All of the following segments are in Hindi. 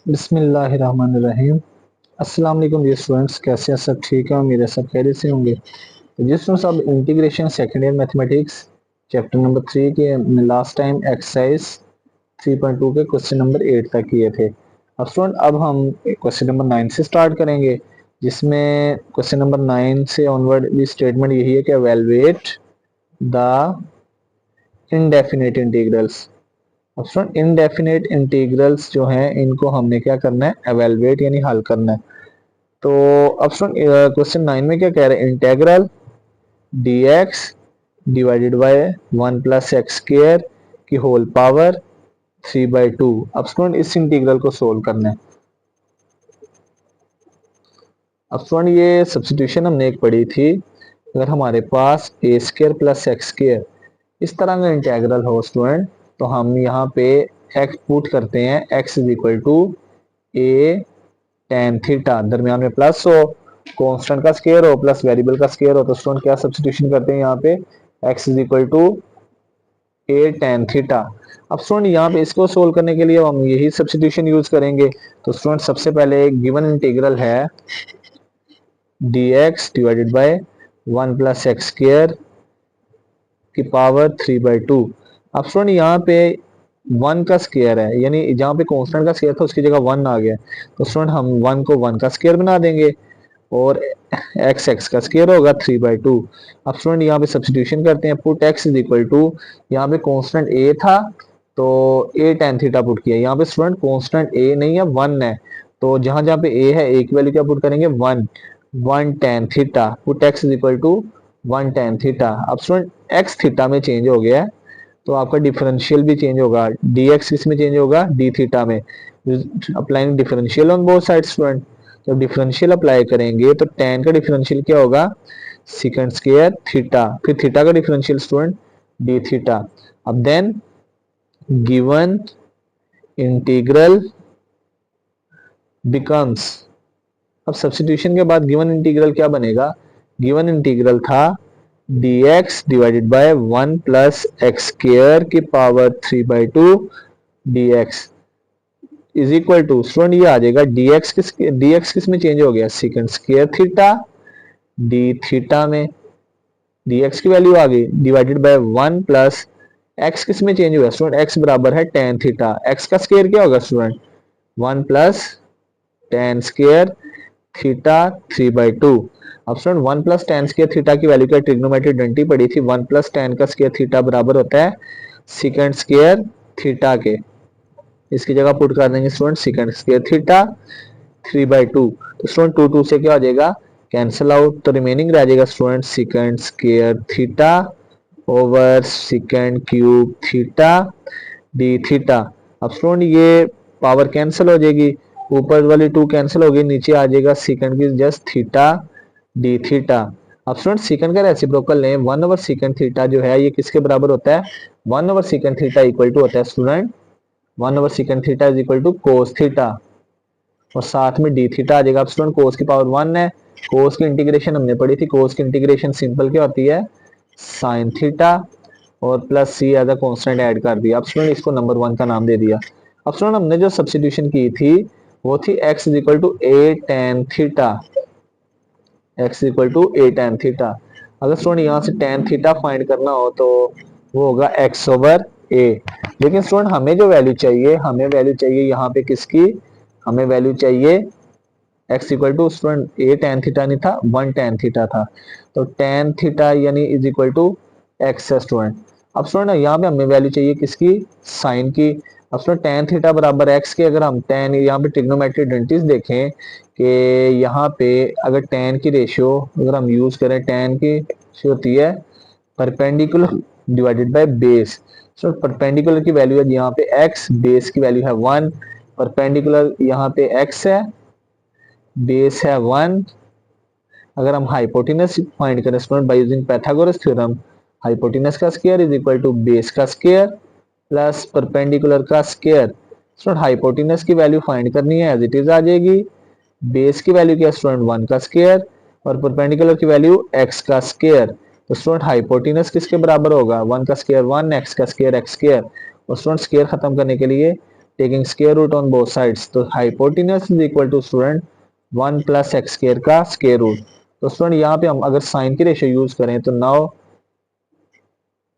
बिस्मिल्लाहिर्रहमानिर्रहीम। अस्सलाम वालेकुम जी स्टूडेंट्स, कैसे हैं सब? ठीक है, मेरे सब खैरियत से होंगे। तो जी स्टूडेंट्स, अब integration second year mathematics chapter number 3 के लास्ट टाइम एक्सरसाइज 3.2 के क्वेश्चन नंबर 8 तक किए थे। अब स्टूडेंट, अब हम क्वेश्चन नंबर 9 से स्टार्ट करेंगे, जिसमें क्वेश्चन नंबर 9 से ऑनवर्ड भी स्टेटमेंट यही है कि एवेलुएट द इनडेफिनेट इंटीग्रल्स। अब स्टूडेंट, इनडेफिनेट इंटीग्रल्स जो हैं इनको हमने क्या करना है, एवेलुएट यानी हल करना है। तो अब स्टूडेंट, क्वेश्चन 9 में क्या कह रहे हैं, integral D x divided by 1 + x² की होल पावर 3/2। अब स्टूडेंट, इस इंटीग्रल को सोल्व करना है। अब स्टूडेंट, ये सब्स्टिट्यूशन हमने एक पढ़ी थी, अगर हमारे पास a² + x² इस तरह का इंटेग्रल हो स्टूडेंट, तो हम यहाँ पे x पुट करते हैं, x = a tan थीटा, दरमियान में प्लस हो, कांस्टेंट का स्क्वायर हो प्लस वेरिएबल का स्क्वायर हो, तो स्टूडेंट क्या सब्स्टिट्यूशन करते हैं यहाँ पे, x = a tan थीटा। अब स्टूडेंट, यहाँ पे इसको सोल्व करने के लिए हम यही सब्स्टिट्यूशन यूज करेंगे। तो स्टूडेंट, सबसे पहले गिवन इंटीग्रल है dx डिवाइडेड बाय 1 + x² की पावर 3/2। अब स्टूडेंट, यहाँ पे 1 का स्क्वायर है, यानी जहाँ पे कांस्टेंट का स्क्वायर था उसकी जगह 1 आ गया, तो स्टूडेंट हम 1 को 1 का स्क्वायर बना देंगे और x का स्क्वायर होगा 3/2। अब स्टूडेंट, यहाँ पे सब्स्टिट्यूशन करते हैं, पुट x = यहाँ पे कांस्टेंट a था तो a tan थीटा पुट किया। यहाँ पे स्टूडेंट कांस्टेंट a नहीं है, 1 है, तो जहां जहां पे a है a की वैल्यू क्या पुट करेंगे, 1 tan theta, put x = 1 tan theta. अब स्टूडेंट, x थीटा में चेंज हो गया है, तो आपका डिफरेंशियल भी चेंज होगा, dx किस में चेंज होगा, d थीटा में। Applying differential on both side student, जब डिफरेंशियल अप्लाई करेंगे तो tan का डिफरेंशियल क्या होगा, sec² थीटा, फिर थीटा का डिफरेंशियल स्टूडेंट d थीटा। अब देन गिवन इंटीग्रल बिकम्स, अब सब्स्टिट्यूशन के बाद गिवन इंटीग्रल क्या बनेगा, गिवन इंटीग्रल था dx डिवाइडेड बाय 1 + x² की power 3/2 dx is equal to, student ये आ जाएगा dx किस में चेंज हो गया, sec² थीटा d थीटा में, dx की वैल्यू आ गई, डिवाइडेड बाय 1 + x किस में चेंज हुआ स्टूडेंट, x बराबर है tan थीटा, x का स्क्वायर क्या होगा स्टूडेंट, 1 + tan² थीटा 3/2। अब स्टूडेंट, 1 + tan² थीटा की वैल्यू क्या, ट्रिग्नोमेट्री डंटी पड़ी थी, 1 + tan का स्क्वायर थीटा बराबर होता है sec² थीटा के, इसकी जगह पुट कर देंगे स्टूडेंट sec² थीटा 3/2। तो स्टूडेंट 2 2 से क्या हो जाएगा, कैंसिल आउट, तो रिमेनिंग रह जाएगा student sec² theta over sec³ theta d theta. अब स्टूडेंट, ये पावर कैंसिल हो जाएगी, ऊपर वाली 2 कैंसिल हो गई, नीचे आ जाएगा सेकंड की जस्ट थीटा d थीटा। अब स्टूडेंट, सेकंड का रेसिप्रोकल लें, 1/sec थीटा जो है ये किसके बराबर होता है, 1/sec थीटा इक्वल टू होता है student 1/sec theta is equal to cos theta, और साथ में डी थीटा आ जाएगा। अब स्टूडेंट, कोस की पावर 1 है, कोस की इंटीग्रेशन हमने पढ़ी थी, कोस की इंटीग्रेशन सिंपल क्या होती है, साइन थीटा और plus C as a constant add कर दिया। अब स्टूडेंट, इसको नंबर 1 का नाम दे दिया। अब स्टूडेंट, हमने जो सब्स्टिट्यूशन की थी वो थी x = a tan theta, x = a tan theta. अगर स्टूडेंट यहाँ से tan थीटा फाइंड करना हो तो वो होगा x/a, लेकिन स्टूडेंट हमें जो वैल्यू चाहिए, हमें वैल्यू चाहिए यहाँ पे किसकी, हमें वैल्यू चाहिए x = student a tan theta नहीं था, 1 tan थीटा था, तो tan थीटा यानी इज इक्वल टू x है स्टूडेंट। अब स्टूडेंट, यहाँ पे हमें वैल्यू चाहिए किसकी, साइन की। अब स्टूडेंट, tan थीटा बराबर x के, अगर हम tan यहाँ पे ट्रिग्नोमेट्री डेंटिस देखें कि यहाँ पे अगर tan की रेशियो अगर हम यूज करें, tan की होती है perpendicular divided by base. So perpendicular की वैल्यू है यहाँ पे x, बेस की वैल्यू है 1, परपेंडिकुलर यहाँ पे x है, बेस है 1। अगर हम हाइपोटेनस फाइंड करें student by using Pythagoras theorem, hypotenuse का square is equal to base का स्क्वायर प्लस परपेंडिकुलर का स्क्वायर। स्टूडेंट, हाइपोटेनस की वैल्यू फाइंड करनी है, एज इट इज आ जाएगी, बेस की वैल्यू क्या है स्टूडेंट, 1 का स्क्वायर और परपेंडिकुलर की वैल्यू x का स्क्वायर। तो स्टूडेंट, हाइपोटेनस किसके बराबर होगा, 1 का स्क्वायर 1, x का स्क्वायर x स्क्वायर, और स्टूडेंट स्क्वायर खत्म करने के लिए taking square root on both sides, तो hypotenuse is equal to student 1 plus x square का स्क्वायर रूट। तो स्टूडेंट यहाँ पे हम अगर साइन की रेशियो यूज करें तो नाउ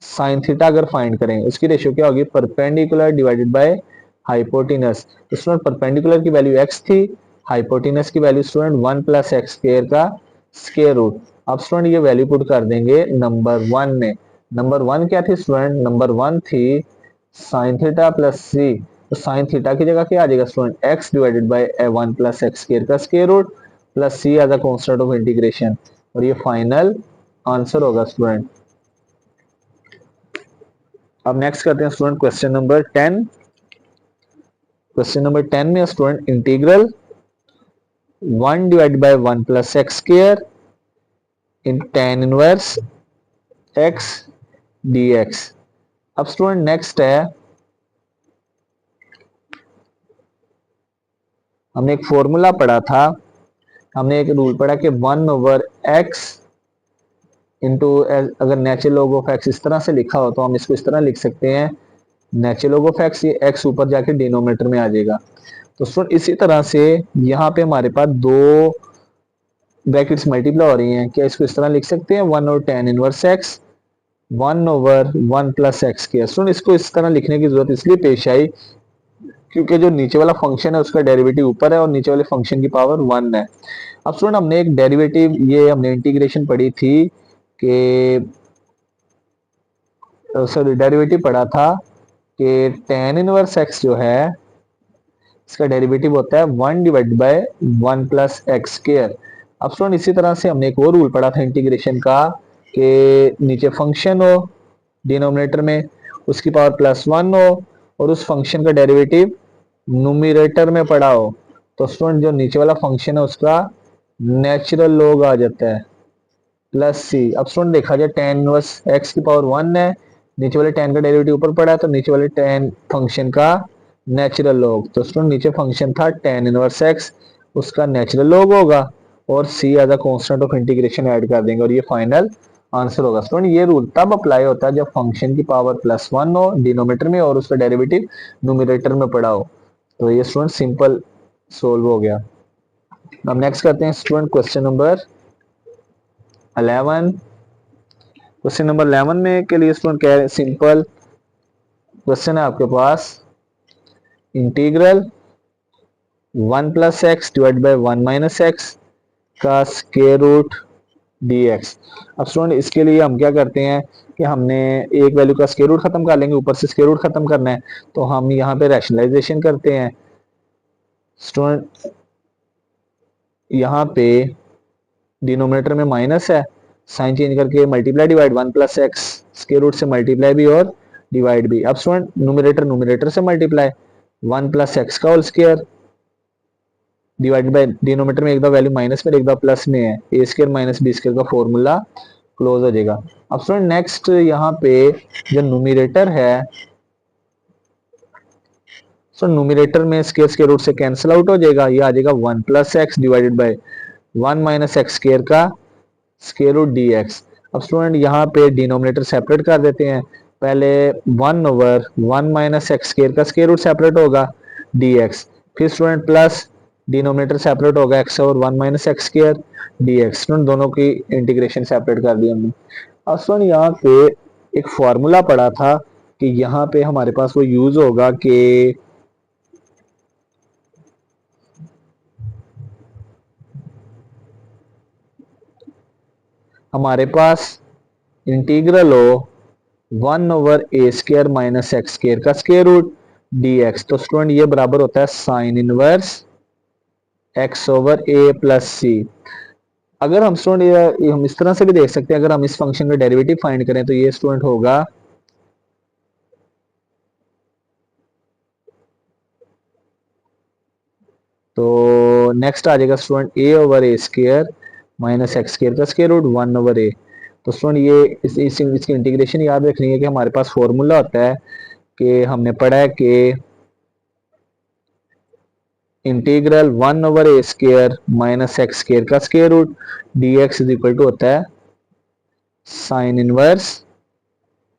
साइन थीटा अगर फाइंड करें उसकी रेशियो क्या होगी, परपेंडिकुलर डिवाइडेड बाय हाइपोटेनस। तो स्टूडेंट परपेंडिकुलर की वैल्यू x थी, हाइपोटेनस की value student 1 plus x square का स्क्वायर रूट। अब स्टूडेंट ये वैल्यू पुट कर देंगे नंबर 1 में। नंबर 1 क्या थी स्टूडेंट, नंबर 1 थी साइन थीटा प्लस सी। तो साइन थीटा की जगह क्या आ जाएगा student, x divided by 1 plus x square का square root plus C as a constant of integration, और ये फाइनल आंसर होगा स्टूडेंट। अब नेक्स्ट करते हैं student question number 10। Question number 10 में student integral 1 divide by 1 plus x square in tan inverse x dx। अब स्टूडेंट नेक्स्ट है, हमने एक फॉर्मूला पढ़ा था, हमने एक रूल पढ़ा कि 1 ओवर x इंटू, अगर नेचुरल लॉग ऑफ x इस तरह से लिखा हो तो हम इसको इस तरह लिख सकते हैं, नेचुरल लॉग ऑफ x, ये x ऊपर जाके डिनोमिनेटर में आ जाएगा। तो स्टूडेंट इसी तरह से यहाँ पे हमारे पास दो ब्रैकेट्स मल्टीप्लाई हो रही हैं, क्या इसको इस तरह लिख सकते हैं 1 और tan inverse x 1 over 1 plus x के। स्टूडेंट इसको इस तरह लिखने की जरूरत इसलिए पेश आई क्योंकि जो नीचे वाला फंक्शन है उसका डेरिवेटिव ऊपर है और नीचे वाले फंक्शन की पावर 1 है। अब स्टूडेंट हमने एक डेरिवेटिव, ये हमने इंटीग्रेशन पढ़ी थी कि, सॉरी डेरिवेटिव पढ़ा था कि tan इनवर्स x जो है इसका डेरिवेटिव होता है 1 divide by 1 plus x square. अब स्टूडेंट इसी तरह से हमने एक और रूल पढ़ा था इंटीग्रेशन का कि नीचे फंक्शन हो डिनोमिनेटर में, उसकी पावर प्लस 1 हो और उस फंक्शन का डेरिवेटिव न्यूमरेटर में पड़ा हो, तो स्टूडेंट जो नीचे वाला फंक्शन है उसका नेचुरल लॉग आ जाता है प्लस सी। अब स्टूडेंट देखा जाए tan इनवर्स x की पावर 1 है, नीचे वाले tan का डेरिवेटिव ऊपर पड़ा है तो नीचे वाले tan फंक्शन का नेचुरल लॉग, तो स्टूडेंट नीचे फंक्शन था tan इनवर्स x, उसका नेचुरल लॉग होगा और c as a constant of integration add कर देंगे और ये फाइनल आंसर होगा। स्टूडेंट ये रूल तब अप्लाई होता है जब फंक्शन की पावर प्लस 1 हो डिनोमिनेटर में और उसका डेरिवेटिव न्यूमरेटर में पड़ा हो। तो ये स्टूडेंट सिंपल सोल्व हो गया। अब नेक्स्ट करते हैं student question number 11। Question number 11 में के लिए स्टूडेंट कह रहे हैं, सिंपल क्वेश्चन है आपके पास, integral 1 plus X divide by 1 minus X का स्क्वायर रूट dx। अब स्टूडेंट इसके लिए हम क्या करते हैं कि हमने एक वैल्यू का स्क्वायर रूट खत्म कर लेंगे, ऊपर से स्क्वायर रूट खत्म करना है तो हम यहाँ पे रैशनलाइजेशन करते हैं। स्टूडेंट यहाँ पे डिनोमिनेटर में माइनस है, साइन चेंज करके multiply divide 1 plus x, square root से मल्टीप्लाई भी और डिवाइड भी। अब स्टूडेंट न्यूमरेटर न्यूमरेटर से मल्टीप्लाई 1 प्लस एक्स का whole square divide by denominator में एक दफा वैल्यू माइनस में एक दफा प्लस में है, ए स्क्वायर माइनस बी स्क्वायर का फॉर्मूला क्लोज हो जाएगा। अब स्टूडेंट नेक्स्ट यहाँ पे जो न्यूमरेटर है, सो न्यूमरेटर में स्क्वायर स्क्वायर रूट से कैंसिल आउट हो जाएगा, ये आ जाएगा 1 plus x divided by 1 minus x square का स्क्वायर रूट dx। अब स्टूडेंट यहाँ पे डिनोमिनेटर सेपरेट कर देते हैं, पहले 1 ओवर 1 माइनस एक्स स्क्वायर का स्क्वायर रूट सेपरेट होगा dx, फिर स्टूडेंट प्लस डिनोमिनेटर सेपरेट होगा x over 1 minus x square dx। Student दोनों की इंटीग्रेशन सेपरेट कर दी हमने। अब स्टूडेंट यहाँ पे एक फॉर्मूला पढ़ा था कि यहाँ पे हमारे पास वो यूज होगा कि हमारे पास इंटीग्रल हो 1 over A square minus x square का स्क्वायर रूट dx। तो स्टूडेंट ये बराबर होता है sine inverse x over A plus C. अगर हम स्टूडेंट हम इस तरह से भी देख सकते हैं, अगर हम इस फंक्शन का डेरिवेटिव फाइंड करें तो ये स्टूडेंट होगा तो नेक्स्ट आ जाएगा student A over A square minus x square का स्क्वायर रूट 1 ओवर ए। तो स्टूडेंट ये इसकी इंटीग्रेशन याद रखनी है कि हमारे पास फॉर्मूला होता है कि हमने पढ़ा है कि integral 1 over A square minus x square का square root dx is equal to होता है sine inverse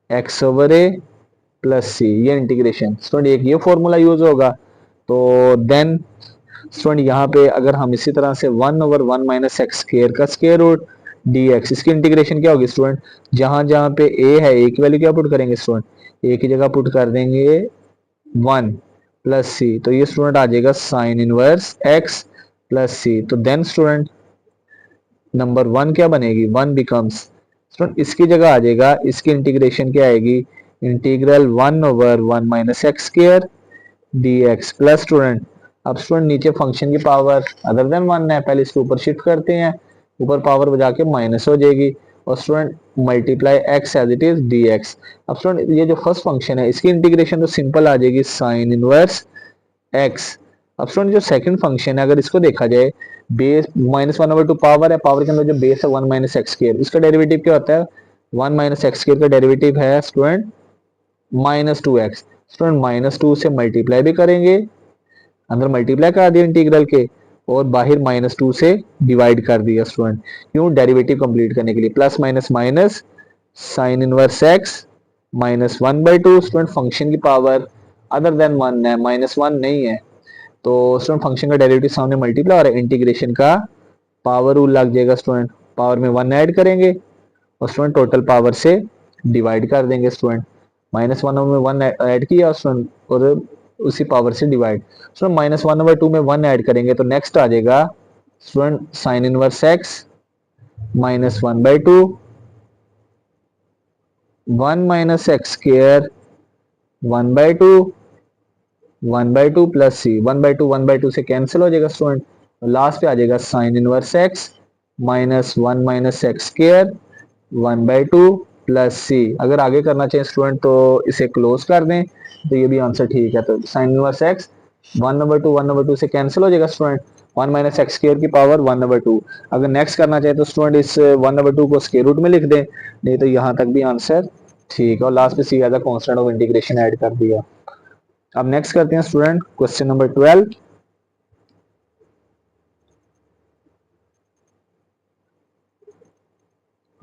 x over A plus C, ये इंटीग्रेशन स्टूडेंट एक ये फॉर्मूला यूज होगा। तो देन स्टूडेंट यहाँ पे अगर हम इसी तरह से 1/1 माइनस एक्स स्क्वायर का स्क्वायर रूट डी एक्स, इसकी इंटीग्रेशन क्या होगी स्टूडेंट, जहां जहां पे ए है ए की वैल्यू क्या पुट करेंगे स्टूडेंट, ए की जगह पुट कर देंगे 1 प्लस सी, तो ये स्टूडेंट आ जाएगा साइन इनवर्स एक्स प्लस सी। तो देन स्टूडेंट नंबर 1 क्या बनेगी, 1 बिकम्स स्टूडेंट इसकी जगह आ जाएगा, इसकी इंटीग्रेशन क्या आएगी, integral 1/1 minus x square D x plus student, अब स्टूडेंट नीचे फंक्शन की पावर अदर देन 1 है, पहले इसको ऊपर शिफ्ट करते हैं, ऊपर पावर बजा के माइनस हो जाएगी और student multiply x as it is d x. अब स्टूडेंट ये जो फर्स्ट फंक्शन है इसकी इंटीग्रेशन तो सिंपल आ जाएगी साइन इनवर्स एक्स। अब स्टूडेंट जो सेकंड फंक्शन है अगर इसको देखा जाए, बेस -1/2 पावर है, पावर के अंदर जो बेस है 1 माइनस एक्स स्क्वायर, इसका डेरिवेटिव क्या होता है, 1 माइनस एक्स स्क्वायर का डेरिवेटिव है स्टूडेंट -2x। स्टूडेंट -2 से मल्टीप्लाई भी करेंगे, अंदर मल्टीप्लाई कर दिया इंटीग्रल के और बाहर -2 से डिवाइड कर दिया स्टूडेंट, क्यों, डेरिवेटिव कंप्लीट करने के लिए, plus minus minus sign inverse X -1/2 student function की पावर अदर देन 1 है, -1 नहीं है, तो स्टूडेंट फंक्शन का डेरिवेटिव सामने मल्टीप्लाई और इंटीग्रेशन का पावर रूल लग जाएगा स्टूडेंट, पावर में 1 ऐड करेंगे और स्टूडेंट टोटल पावर से डिवाइड कर देंगे स्टूडेंट, -1 में 1 ऐड किया स्टूडेंट और उसी पावर से डिवाइड, स्टूडेंट -1/2 में 1 ऐड करेंगे तो नेक्स्ट आ जाएगा student sine inverse X -1/2 1 minus x square 1/2 1/2 plus C, 1/2 से कैंसिल हो जाएगा स्टूडेंट, लास्ट पे आ जाएगा sine inverse X -1 minus x square 1/2 plus C. अगर आगे करना चाहिए स्टूडेंट तो इसे क्लोज कर दें, तो ये भी आंसर ठीक है। तो साइन इनवर्स एक्स 1/2 से कैंसिल हो जाएगा स्टूडेंट, 1 माइनस एक्स स्क्वायर की पावर 1/2। अगर नेक्स्ट करना चाहे तो स्टूडेंट इस 1/2 को स्क्वायर रूट में लिख दें, नहीं तो यहाँ तक भी आंसर ठीक है, और लास्ट पे C as a constant of integration add कर दिया। अब नेक्स्ट करते हैं स्टूडेंट क्वेश्चन नंबर 12।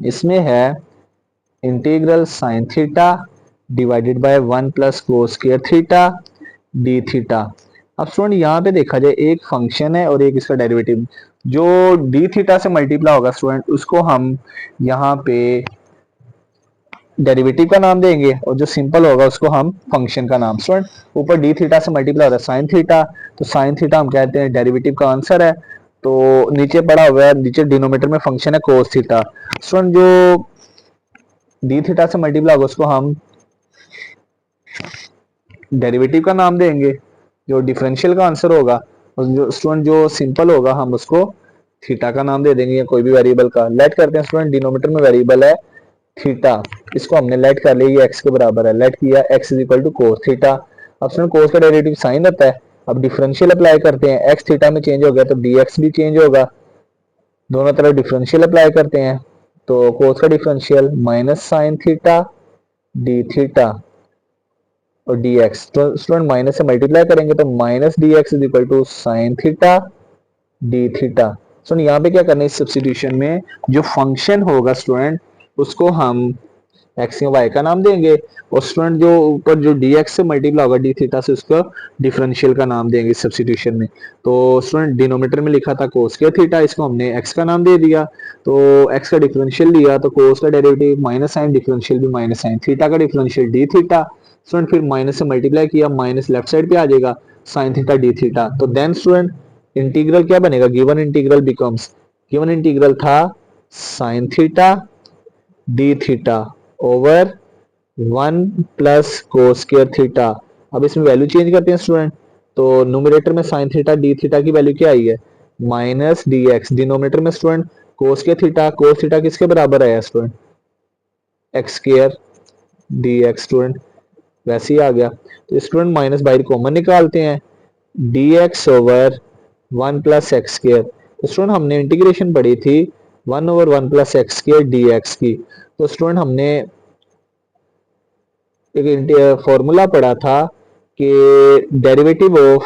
इसमें है integral sine theta divided by 1 plus cos square theta D theta. अब स्टूडेंट यहाँ पे देखा जाए एक फंक्शन है और एक इसका डेरिवेटिव, जो डी थीटा से मल्टीप्लाई होगा स्टूडेंट उसको हम यहाँ पे डेरिवेटिव का नाम देंगे और जो सिंपल होगा उसको हम फंक्शन का नाम। स्टूडेंट ऊपर डी थीटा से मल्टीप्लाई हो रहा है साइन थीटा, तो साइन थीटा हम कहते हैं डेरिवेटिव का आंसर है, तो नीचे पड़ा हुआ है, नीचे डिनोमिनेटर में फंक्शन है कोस थीटा। स्टूडेंट जो डी थीटा से मल्टीप्लाई होगा उसको हम डेरिवेटिव का नाम देंगे, जो डिफरेंशियल का आंसर होगा, और जो स्टूडेंट जो सिंपल होगा हम उसको थीटा का नाम दे देंगे या कोई भी वेरिएबल का। लेट करते हैं स्टूडेंट, डिनोमिनेटर में वेरिएबल है थीटा, इसको हमने लेट कर लिया, ये एक्स के बराबर है, लेट किया x is equal to cos theta. अब स्टूडेंट कोस का डेरिवेटिव साइन रहता है, अब डिफरेंशियल अप्लाई करते हैं, एक्स थीटा में चेंज हो गया तो डी एक्स भी चेंज होगा, दोनों तरफ डिफरेंशियल अप्लाई करते हैं, तो कोस का differential minus sine theta D theta और डी एक्स, तो स्टूडेंट माइनस से मल्टीप्लाई करेंगे तो minus D X is equal to sine theta D theta. So यहाँ पे क्या करना है, इस सब्स्टिट्यूशन में जो फंक्शन होगा स्टूडेंट उसको हम एक्स या वाई का नाम देंगे, और स्टूडेंट जो ऊपर जो डी एक्स से मल्टीप्लाई होगा डी थीटा से उसका डिफरेंशियल का नाम देंगे इस सब्स्टिट्यूशन में। तो स्टूडेंट डिनोमिनेटर में लिखा था कोस के थीटा, इसको हमने एक्स का नाम दे दिया, तो एक्स का डिफरेंशियल लिया तो कोस का डेरिवेटिव माइनस साइन, डिफरेंशियल भी माइनस साइन, थीटा का डिफरेंशियल डी थीटा, स्टूडेंट फिर माइनस से मल्टीप्लाई किया, माइनस लेफ्ट साइड पे आ जाएगा साइन थीटा डी थीटा। तो देन स्टूडेंट इंटीग्रल क्या बनेगा, given integral becomes, given integral था sine theta D theta over 1 plus cos square theta. अब इसमें वैल्यू चेंज करते हैं स्टूडेंट, तो न्यूमरेटर में साइन थीटा डी थीटा की वैल्यू क्या आई है माइनस डी एक्स, डिनोमिनेटर में स्टूडेंट कोस के थीटा, कोस थीटा किसके बराबर आया student x square D x, student वैसे ही आ गया, तो स्टूडेंट माइनस बाहर कॉमन निकालते हैं, D x over 1 plus x square, तो स्टूडेंट हमने इंटीग्रेशन पढ़ी थी 1/1 plus x square D x की, तो स्टूडेंट हमने एक फॉर्मूला पढ़ा था कि derivative of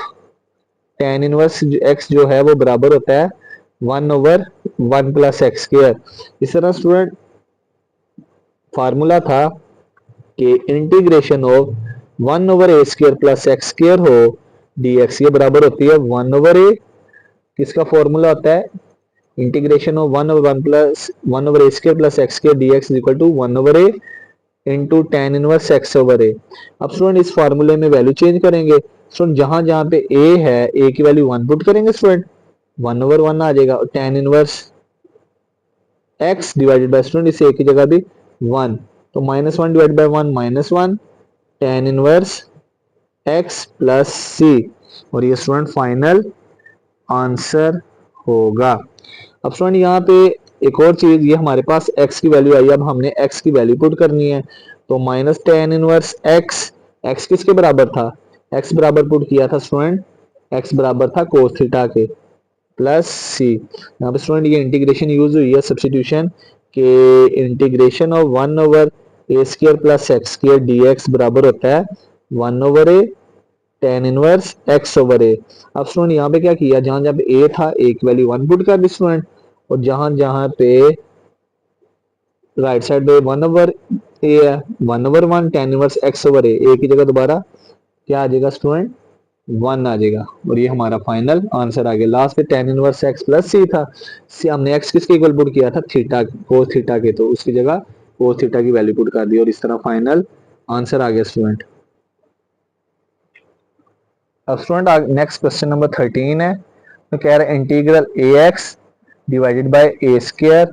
tan inverse x जो है वो बराबर होता है 1/1 प्लस एक्स स्क्वायर। इस तरह स्टूडेंट फार्मूला था कि integration of 1/a² plus X square हो dx, ये बराबर होती है 1/a, किसका फॉर्मूला होता है integration of 1/a² plus X square dx is equal to 1/a into tan inverse x over A. अब स्टूडेंट इस फार्मूले में वैल्यू चेंज करेंगे। स्टूडेंट जहां जहां पे a है, a की वैल्यू 1 पुट करेंगे स्टूडेंट, 1/1 आ जाएगा। और tan inverse x divided bye student इस a की जगह भी 1, तो -1 divide by 1 -1 tan inverse x plus c, और ये स्टूडेंट फाइनल आंसर होगा। अब स्टूडेंट यहाँ पे एक और चीज, ये हमारे पास x की वैल्यू आई, अब हमने x की वैल्यू पुट करनी है। तो माइनस tan इनवर्स x किसके बराबर था, x बराबर पुट किया था स्टूडेंट, x बराबर था cos थीटा के, प्लस c। यहाँ पे स्टूडेंट ये इंटीग्रेशन यूज हुई है सब्स्टिट्यूशन के, integration of 1/a² plus X square dx बराबर होता है 1/a tan inverse x over a। अब स्टूडेंट यहाँ पे क्या किया, जहां जहां पे a था a की वैल्यू 1 पुट कर दी स्टूडेंट, और जहां जहां पे राइट साइड पे 1/a है, 1/1 tan inverse x over a की जगह दोबारा क्या आ जाएगा स्टूडेंट 1 आ जाएगा, और ये हमारा फाइनल आंसर आ गया। लास्ट पे tan inverse x plus c था, c हमने x किसके इक्वल पुट किया था थीटा, कोस थीटा के, तो उसकी जगह कोस थीटा की वैल्यू पुट कर दी, और इस तरह फाइनल आंसर आ गया स्टूडेंट। अब स्टूडेंट नेक्स्ट क्वेश्चन नंबर 13 है, तो कह रहा है integral ax divided by a²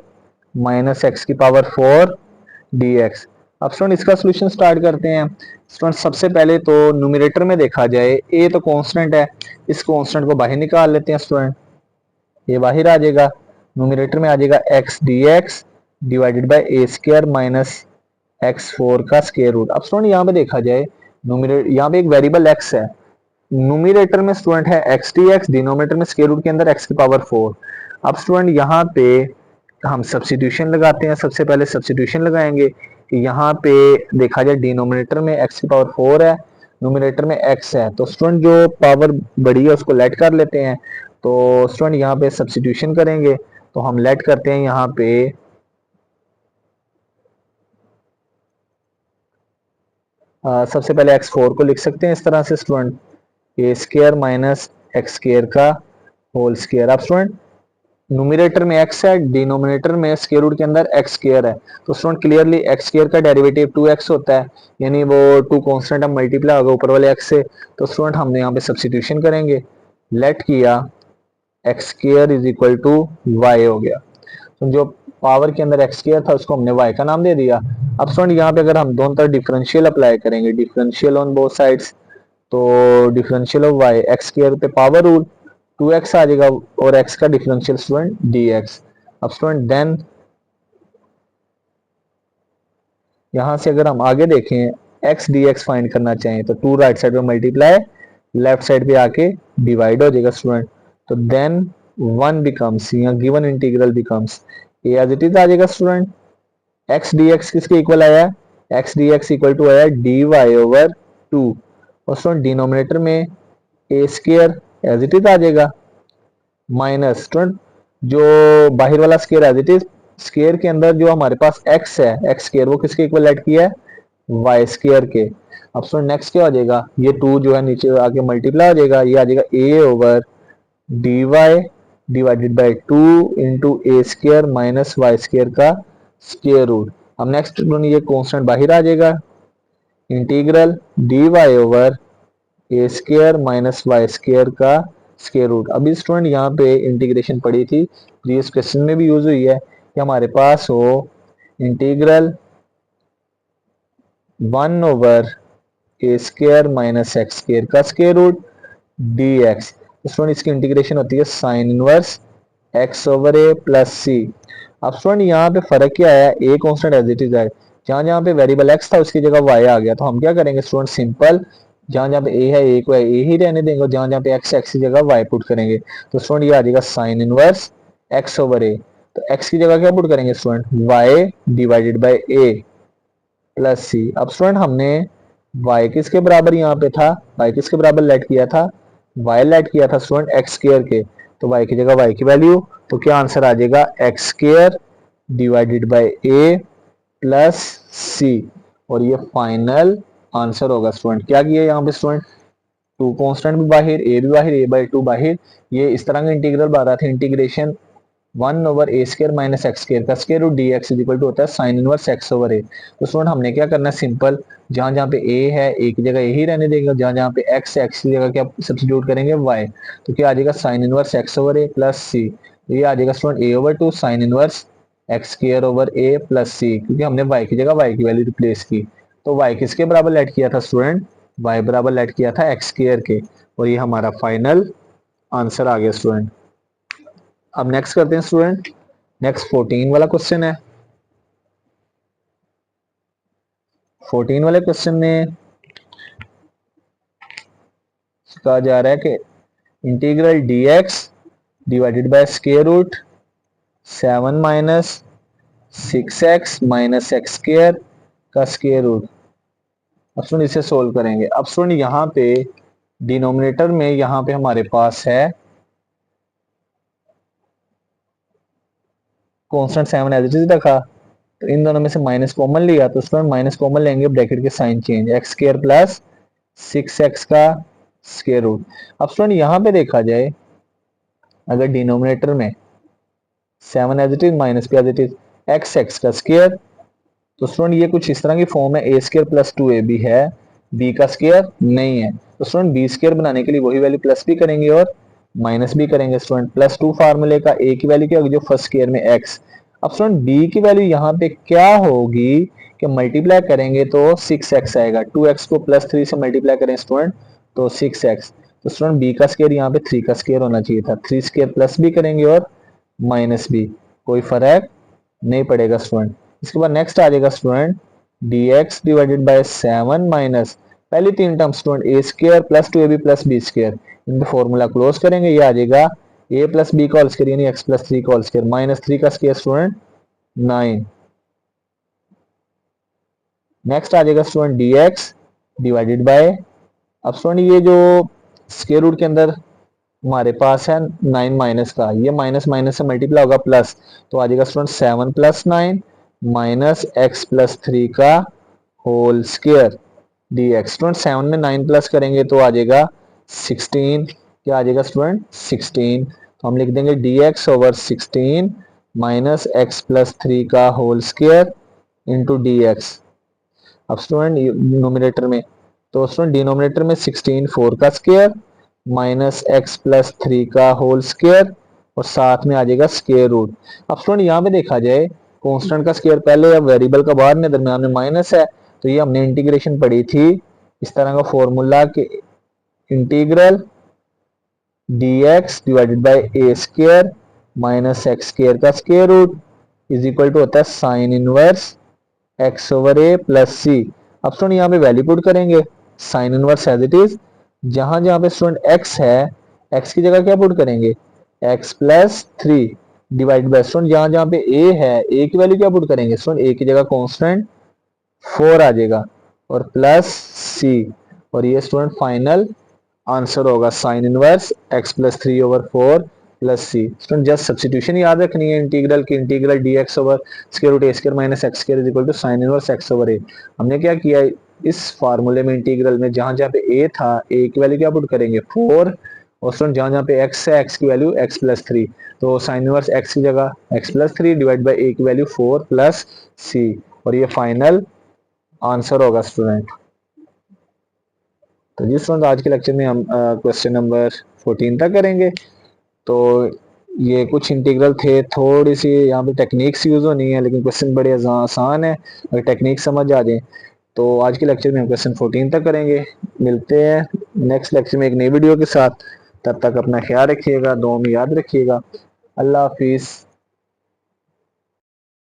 minus x की पावर 4 dx। अब स्टूडेंट इसका सोल्यूशन स्टार्ट करते हैं। स्टूडेंट सबसे पहले तो न्यूमरेटर में देखा जाए, a तो कांस्टेंट है, इस कांस्टेंट को बाहर निकाल लेते हैं स्टूडेंट, ये बाहर आ जाएगा, न्यूमरेटर में आ जाएगा x dx divided bye a² minus x4 का स्क्वायर रूट। अब स्टूडेंट यहाँ पे देखा जाए, न्यूमरेटर यहाँ पे एक वेरिएबल x है, न्यूमरेटर में स्टूडेंट है x dx, डिनोमिनेटर में स्क्वायर रूट के अंदर x की पावर 4। अब स्टूडेंट यहाँ पे हम सब्स्टिट्यूशन लगाते हैं, सबसे पहले सब्स्टिट्यूशन लगाएंगे कि यहाँ पे देखा जाए डिनोमिनेटर में x की पावर 4 है, न्यूमरेटर में x है, तो स्टूडेंट जो पावर बड़ी है उसको लेट कर लेते हैं। तो स्टूडेंट यहाँ पे सब्स्टिट्यूशन करेंगे, तो हम लेट करते हैं यहाँ पे सबसे पहले x4 को लिख सकते हैं इस तरह से स्टूडेंट, a² माइनस x² का होल स्क्वायर। अब स्टूडेंट न्यूमरेटर में x है, डिनोमिनेटर में स्क्वायर रूट के अंदर x² है, तो स्टूडेंट क्लियरली x² का डेरिवेटिव 2x होता है, यानी वो 2 कांस्टेंट अब मल्टीप्लाई होगा ऊपर वाले x से, तो स्टूडेंट हमने यहाँ पे सब्स्टिट्यूशन करेंगे, लेट किया x² is equal to y हो गया, तो जो पावर के अंदर x² था उसको हमने y का नाम दे दिया। अब स्टूडेंट यहाँ पे अगर हम दोनों तरफ डिफरेंशियल अप्लाई करेंगे, डिफरेंशियल ऑन बोथ साइड्स, तो डिफरेंशियल ऑफ y x² पे पावर रूट 2x आ जाएगा, और x का डिफरेंशियल स्टूडेंट dx। अब स्टूडेंट देन यहां से अगर हम आगे देखें x dx फाइंड करना चाहें, तो 2 राइट साइड पे मल्टीप्लाई, लेफ्ट साइड पे आके डिवाइड हो जाएगा स्टूडेंट, तो देन 1 बिकम्स, यहाँ given integral becomes a as it is आ जाएगा स्टूडेंट, x dx किसके इक्वल आया, x dx इक्वल टू आया dy ओवर 2, और स्टूडेंट डिनोमिनेटर में a² एज इट इज आ जाएगा, माइनस स्टूडेंट जो बाहर वाला square as it is, square के अंदर जो हमारे पास x है, x² वो किसके इक्वल ऐड किया है y² के। अब स्टूडेंट नेक्स्ट क्या हो जाएगा, ये 2 जो है नीचे आके मल्टीप्लाई हो जाएगा, ये आ जाएगा a over dy divided by 2 into a² minus y² का स्क्वायर रूट। अब नेक्स्ट ये कांस्टेंट बाहर आ जाएगा, integral dy over a² minus y² का स्क्वायर रूट। अभी स्टूडेंट यहाँ पे इंटीग्रेशन पड़ी थी, प्रीवियस क्वेश्चन में भी यूज हुई है, कि हमारे पास हो integral 1 over a² minus x² का स्क्वायर रूट dx। स्टूडेंट इसकी इंटीग्रेशन होती है sine inverse x over a plus C. अब स्टूडेंट यहाँ पे फर्क क्या आया, a constant as it is है, जहां जहां पे वेरिएबल x था उसकी जगह y आ गया, तो हम क्या करेंगे स्टूडेंट सिंपल, जहां जहां पे a है a को a ही रहने देंगे, और जहां जहां पे x की जगह y पुट करेंगे, तो स्टूडेंट ये आ जाएगा sine inverse x over a, तो x की जगह क्या पुट करेंगे student y divided by a plus C. अब स्टूडेंट हमने y किसके बराबर यहाँ पे था, y किसके बराबर लेट किया था, y लेट किया था स्टूडेंट x² के, तो y की जगह y की वैल्यू, तो क्या आंसर आ जाएगा x² divided by a plus C, और ये फाइनल आंसर होगा स्टूडेंट। क्या किया यहाँ पे स्टूडेंट, टू कांस्टेंट भी बाहर, ए भी बाहर, a/2 बाहर। ये इस तरह का इंटीग्रल बना रहा था, इंटीग्रेशन 1/a² माइनस एक्स स्क्र का square root dx is equal to होता है sine inverse x over a। तो स्टूडेंट हमने क्या करना है, सिंपल, जहां जहां पे a है a की जगह यही रहने देंगे, जहां जहां पे x है x की जगह क्या सब्स्टिट्यूट करेंगे y। तो क्या आ जाएगा sine inverse x over a plus c। ये आ जाएगा student a/2 sign inverse x square over a plus c, क्योंकि हमने y की जगह y की वैल्यू रिप्लेस की। तो y किसके बराबर लेट किया था स्टूडेंट, y बराबर लेट किया था एक्स स्क्र के। और ये हमारा फाइनल आंसर आ गया स्टूडेंट। अब नेक्स्ट करते हैं स्टूडेंट, नेक्स्ट 14 वाला क्वेश्चन है। 14 वाले क्वेश्चन में कहा जा रहा है कि integral dx divided by square root 7 minus 6x minus x square का स्क्वायर रूट। अब सुन इसे सोल्व करेंगे। अब सुन यहाँ पे डिनोमिनेटर में यहाँ पे हमारे पास है कांस्टेंट 7 एज इट इज रखा, तो इन दोनों में से माइनस कॉमन लिया, तो स्टूडेंट माइनस कॉमन लेंगे, ब्रैकेट के sign change, x square plus 6x का स्क्वायर रूट। अब स्टूडेंट यहाँ पे देखा जाए, अगर डिनोमिनेटर में 7 एज इट इज माइनस पे एज इट इज x का स्क्वायर, तो स्टूडेंट ये कुछ इस तरह की फॉर्म है, a स्क्वायर प्लस 2ab है, b का स्क्वायर नहीं है। तो स्टूडेंट b स्क्वायर बनाने के लिए वही वैल्यू प्लस भी करेंगे और माइनस भी करेंगे स्टूडेंट। प्लस 2 फार्मूले का a की वैल्यू क्या होगी, जो फर्स्ट स्क्वायर में x। अब स्टूडेंट b की वैल्यू यहाँ पे क्या होगी कि मल्टीप्लाई करेंगे तो 6x आएगा, 2x को प्लस 3 से मल्टीप्लाई करें स्टूडेंट तो 6x। तो स्टूडेंट b का स्क्वायर यहाँ पे 3 का स्क्वायर होना चाहिए था, 3 स्क्वायर प्लस भी करेंगे और माइनस भी, कोई फर्क नहीं पड़ेगा स्टूडेंट। इसके बाद नेक्स्ट आ जाएगा student dx divided by 7 minus पहली तीन term student A square plus 2ab प्लस बी स्क्वायर, इनका फॉर्मूला क्लोज करेंगे, ये आ जाएगा a प्लस बी का होल स्क्वायर यानी x प्लस 3 का होल स्क्वायर माइनस 3 का स्क्वायर स्टूडेंट 9। नेक्स्ट आ जाएगा स्टूडेंट dx डिवाइडेड बाय, अब स्टूडेंट ये जो स्क्वायर रूट के अंदर हमारे पास है 9 माइनस का, ये माइनस माइनस से मल्टीप्लाई होगा प्लस, तो आ जाएगा student 7 plus 9 minus x plus 3 का होल स्क्वायर dx। स्टूडेंट 7 में 9 प्लस करेंगे तो आ जाएगा 16, क्या आ जाएगा स्टूडेंट 16। तो हम लिख देंगे dx over 16 minus x plus 3 का होल स्क्वायर इंटू dx। अब स्टूडेंट नोमिनेटर में, तो स्टूडेंट डिनोमिनेटर में 16 4 का स्क्वायर माइनस एक्स प्लस 3 का होल स्क्वायर और साथ में आ जाएगा स्क्वायर रूट। अब स्टूडेंट यहाँ पे देखा जाए कांस्टेंट का स्क्वायर पहले या वेरिएबल का बाद में, दरम्यान में माइनस है, तो ये हमने इंटीग्रेशन पढ़ी थी इस तरह का फॉर्मूला कि integral dx divided by a square minus x square का square root is equal to होता है sine inverse x over a plus C. अब स्टूडेंट यहाँ पे वैल्यू पुट करेंगे, sine inverse as it is, जहां जहां पे स्टूडेंट x है x की जगह क्या पुट करेंगे x plus 3 divide by student जहां जहां पे a है a की वैल्यू क्या पुट करेंगे स्टूडेंट a की जगह कांस्टेंट 4 आ जाएगा और प्लस c। और ये स्टूडेंट फाइनल आंसर होगा sine inverse x plus 3 over 4 plus C. Student just substitution याद रखनी है इंटीग्रल की, integral dx over square root a square minus x square is equal to sine inverse x over a। हमने क्या किया इस फार्मूले में इंटीग्रल में जहां जहां पे a था a की वैल्यू क्या पुट करेंगे 4 और स्टूडेंट जहां जहां पे x है x की वैल्यू x प्लस 3, तो साइन इनवर्स x की जगह x plus 3 divide by a की वैल्यू 4 प्लस c। और ये फाइनल आंसर होगा स्टूडेंट। तो जिस वक्त आज के लेक्चर में हम क्वेश्चन नंबर 14 तक करेंगे। तो ये कुछ इंटीग्रल थे, थोड़ी सी यहाँ पे टेक्निक्स यूज होनी है, लेकिन क्वेश्चन बड़े आसान है अगर टेक्निक समझ आ जाए। तो आज के लेक्चर में हम क्वेश्चन 14 तक करेंगे। मिलते हैं नेक्स्ट लेक्चर में एक नई वीडियो के साथ, तब तक अपना ख्याल रखिएगा, दुआ में याद रखिएगा। अल्लाह हाफिज़।